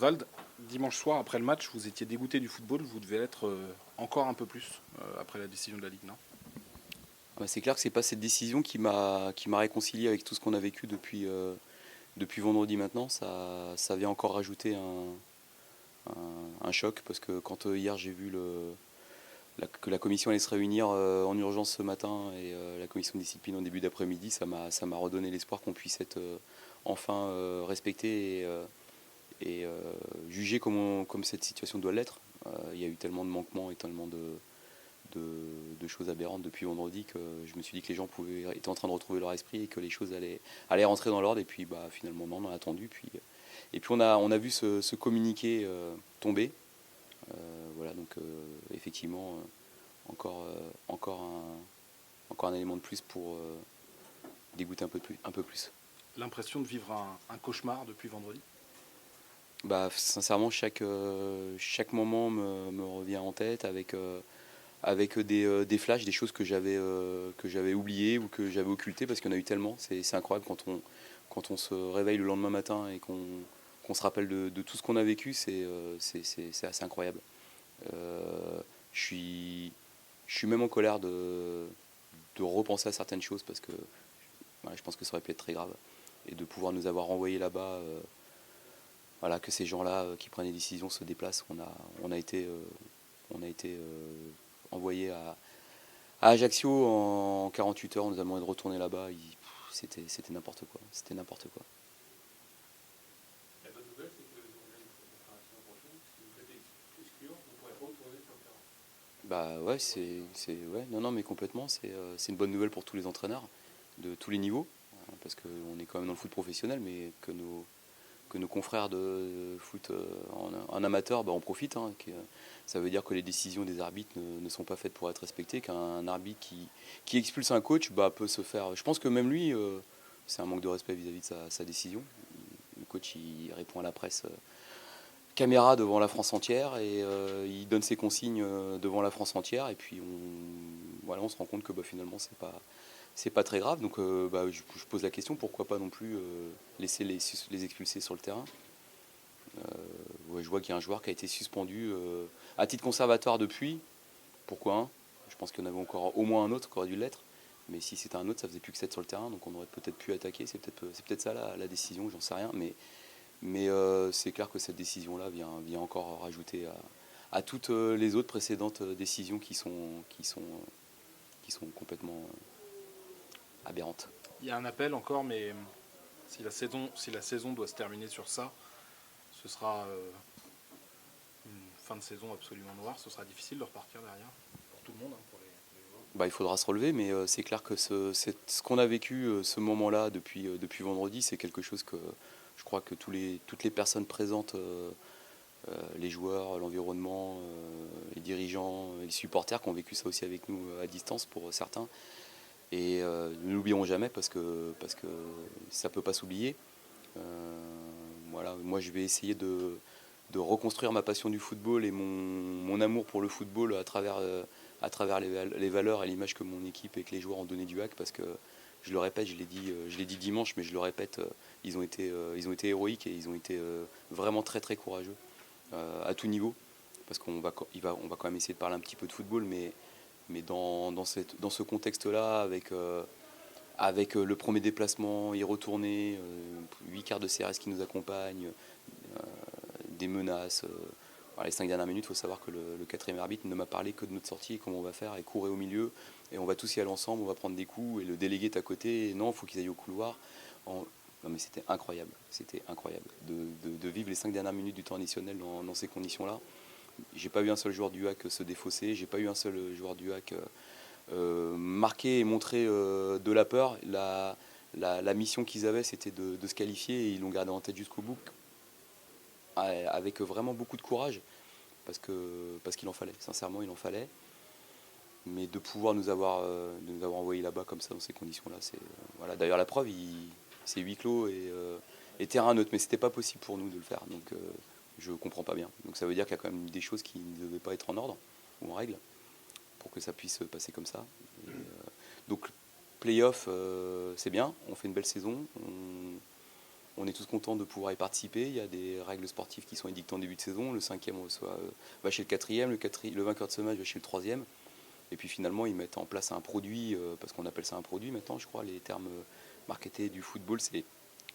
Oswald, dimanche soir, après le match, vous étiez dégoûté du football, vous devez l'être encore un peu plus après la décision de la Ligue, non? C'est clair que c'est pas cette décision qui m'a réconcilié avec tout ce qu'on a vécu depuis vendredi maintenant. Ça vient encore rajouter un choc parce que quand hier j'ai vu que la commission allait se réunir en urgence ce matin et la commission de discipline en début d'après-midi, ça m'a redonné l'espoir qu'on puisse être enfin respecté et jugé comme cette situation doit l'être. Il y a eu tellement de manquements et tellement de choses aberrantes depuis vendredi que je me suis dit que les gens étaient en train de retrouver leur esprit et que les choses allaient rentrer dans l'ordre. Et puis finalement, non, on a attendu. Et puis on a vu ce communiqué tomber. Voilà, donc effectivement, encore, encore un élément de plus pour dégoûter un peu plus. L'impression de vivre un cauchemar depuis vendredi? Sincèrement, chaque moment me revient en tête avec des flashs, des choses que j'avais oubliées ou que j'avais occultées parce qu'il y en a eu tellement. C'est incroyable quand on se réveille le lendemain matin et qu'on se rappelle de tout ce qu'on a vécu, c'est assez incroyable. Je suis même en colère de repenser à certaines choses parce que voilà, je pense que ça aurait pu être très grave. Et de pouvoir nous avoir renvoyés là-bas, voilà, que ces gens-là qui prennent les décisions se déplacent. On a été envoyés à Ajaccio en 48 heures, on nous a demandé de retourner là-bas. C'était n'importe quoi. C'était n'importe quoi. La bonne nouvelle, c'est que les organismes de la saison prochaine, si vous faites exclure, vous pourrez retourner sur le terrain. Bah ouais, ouais, non, mais complètement. C'est une bonne nouvelle pour tous les entraîneurs de tous les niveaux, parce qu'on est quand même dans le foot professionnel, mais que nos confrères de foot en amateur en profitent. Ça veut dire que les décisions des arbitres ne sont pas faites pour être respectées, qu'un arbitre qui expulse un coach peut se faire. Je pense que même lui, c'est un manque de respect vis-à-vis de sa décision. Le coach, il répond à la presse caméra devant la France entière et il donne ses consignes devant la France entière. Et puis voilà, on se rend compte que finalement, c'est pas très grave. Donc je pose la question, pourquoi pas non plus laisser les expulser sur le terrain. Ouais, je vois qu'il y a un joueur qui a été suspendu à titre conservatoire depuis. Pourquoi un? Je pense qu'il y en avait encore au moins un autre qui aurait dû l'être. Mais si c'était un autre, ça faisait plus que 7 sur le terrain, donc on aurait peut-être pu attaquer. C'est peut-être ça la décision, j'en sais rien. Mais c'est clair que cette décision-là vient encore rajouter à toutes les autres précédentes décisions qui sont complètement aberrantes. Il y a un appel encore, mais si la saison doit se terminer sur ça, ce sera une fin de saison absolument noire. Ce sera difficile de repartir derrière pour tout le monde, pour les joueurs. Il faudra se relever, mais c'est clair que ce qu'on a vécu, ce moment-là, depuis vendredi, c'est quelque chose que je crois que toutes les personnes présentes, les joueurs, l'environnement, les dirigeants, les supporters qui ont vécu ça aussi avec nous à distance pour certains, et ne l'oublieront jamais parce que ça ne peut pas s'oublier. Voilà, moi je vais essayer de reconstruire ma passion du football et mon amour pour le football à travers les valeurs et l'image que mon équipe et que les joueurs ont donné du HAC, parce que je le répète, je l'ai dit dimanche, mais je le répète, ils ont été héroïques et ils ont été vraiment très très courageux à tout niveau, parce on va quand même essayer de parler un petit peu de football, mais dans ce contexte-là, avec le premier déplacement, y retourner, 8 quarts de CRS qui nous accompagnent, des menaces. Les 5 dernières minutes, il faut savoir que le quatrième arbitre ne m'a parlé que de notre sortie et comment on va faire, et courir au milieu, et on va tous y aller ensemble, on va prendre des coups, et le délégué est à côté, et non, il faut qu'ils aillent au couloir. Non mais c'était incroyable de vivre les 5 dernières minutes du temps additionnel dans ces conditions-là. J'ai pas vu un seul joueur du HAC se défausser, j'ai pas eu un seul joueur du HAC marquer et montrer de la peur. La mission qu'ils avaient, c'était de se qualifier, et ils l'ont gardé en tête jusqu'au bout, avec vraiment beaucoup de courage, parce qu'il en fallait, sincèrement il en fallait. Mais de pouvoir de nous avoir envoyés là-bas comme ça dans ces conditions-là, voilà. D'ailleurs la preuve, c'est huis clos et terrain neutre, mais c'était pas possible pour nous de le faire, donc je comprends pas bien. Donc ça veut dire qu'il y a quand même des choses qui ne devaient pas être en ordre ou en règle pour que ça puisse passer comme ça. Donc play-off, c'est bien, on fait une belle saison, On est tous contents de pouvoir y participer. Il y a des règles sportives qui sont édictées en début de saison. Le 5e va chez le 4e, le vainqueur de ce match va chez le 3e. Et puis finalement, ils mettent en place un produit, parce qu'on appelle ça un produit maintenant, je crois, les termes marketés du football, c'est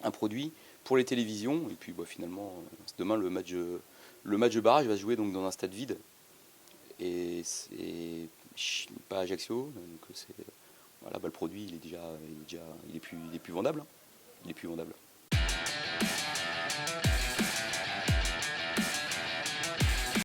un produit pour les télévisions. Et puis finalement, demain, le match de barrage va se jouer donc, dans un stade vide. Et c'est pas Ajaccio. Donc voilà, le produit, il est plus vendable. Il est plus vendable.